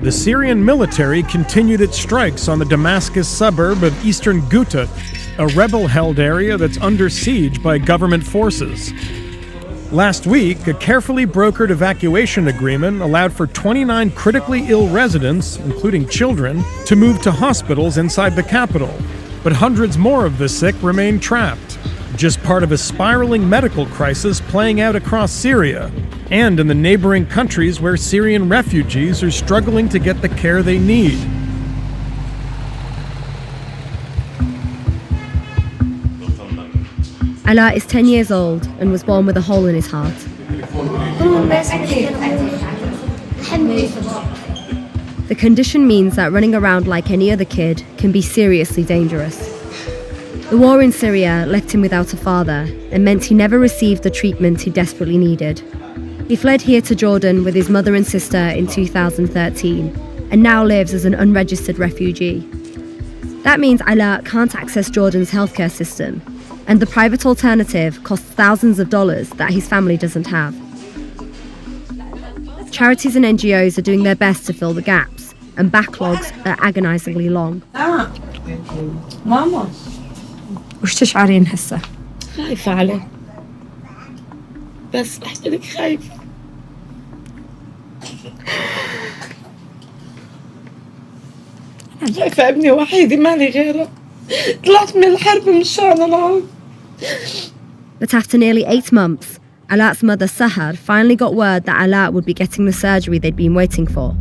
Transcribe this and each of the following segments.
The Syrian military continued its strikes on the Damascus suburb of eastern Ghouta, a rebel-held area that's under siege by government forces. Last week, a carefully brokered evacuation agreement allowed for 29 critically ill residents, including children, to move to hospitals inside the capital. But hundreds more of the sick remain trapped, just part of a spiraling medical crisis playing out across Syria, and in the neighboring countries where Syrian refugees are struggling to get the care they need. Alaa is 10 years old and was born with a hole in his heart. The condition means that running around like any other kid can be seriously dangerous. The war in Syria left him without a father and meant he never received the treatment he desperately needed. He fled here to Jordan with his mother and sister in 2013 and now lives as an unregistered refugee. That means Alaa can't access Jordan's healthcare system, and the private alternative costs thousands of dollars that his family doesn't have. Charities and NGOs are doing their best to fill the gaps, and backlogs are agonizingly long. وش تشعرين هسه؟ خايفة عليه بس بحكي لك خايفة أنا خايفة ابني وحيدي مالي غيره طلعت من الحرب مشان الله. But after nearly 8 months, Alaa's mother Sahar finally got word that Alaa would be getting the surgery they'd been waiting for.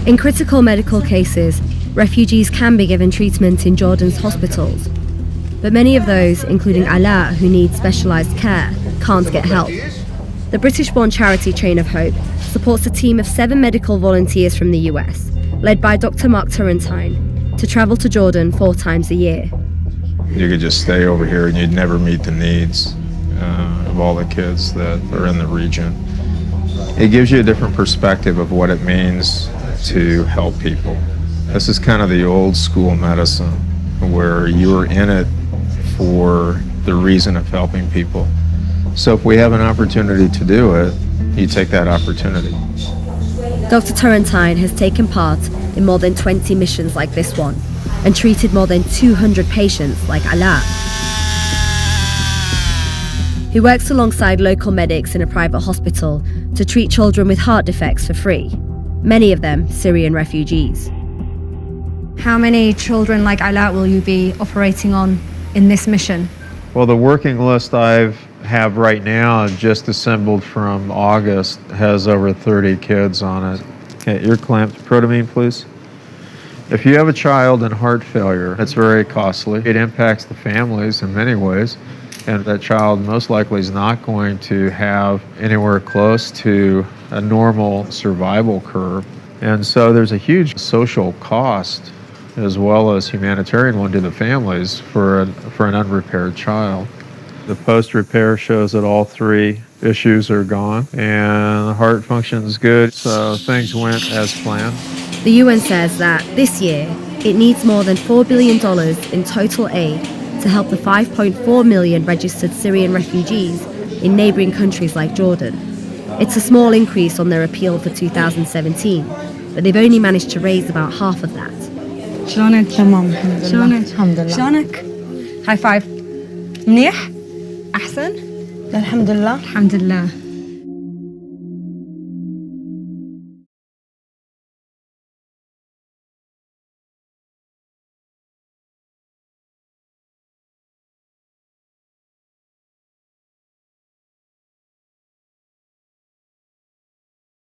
In critical medical cases, refugees can be given treatment in Jordan's hospitals. But many of those, including Alaa, who need specialised care, can't get help. The British-born charity Chain of Hope supports a team of 7 medical volunteers from the US, led by Dr. Mark Turrentine, to travel to Jordan 4 times a year. You could just stay over here and you'd never meet the needs of all the kids that are in the region. It gives you a different perspective of what it means to help people. This is kind of the old school medicine where you're in it for the reason of helping people. So if we have an opportunity to do it, you take that opportunity. Dr. Turrentine has taken part in more than 20 missions like this one and treated more than 200 patients like Alaa. He works alongside local medics in a private hospital to treat children with heart defects for free, many of them Syrian refugees. How many children like Alaa will you be operating on in this mission? Well, the working list I have right now, just assembled from August, has over 30 kids on it. Okay, ear clamp, protamine, please. If you have a child in heart failure, it's very costly. It impacts the families in many ways, and that child most likely is not going to have anywhere close to a normal survival curve. And so there's a huge social cost as well as humanitarian one to the families for an unrepaired child. The post-repair shows that all 3 issues are gone and the heart function is good, so things went as planned. The UN says that this year it needs more than $4 billion in total aid to help the 5.4 million registered Syrian refugees in neighbouring countries like Jordan. It's a small increase on their appeal for 2017, but they've only managed to raise about half of that. شلونك؟ تمام الحمد لله. شلونك؟ هاي فايف. منيح؟ أحسن؟ الحمد لله. الحمد لله.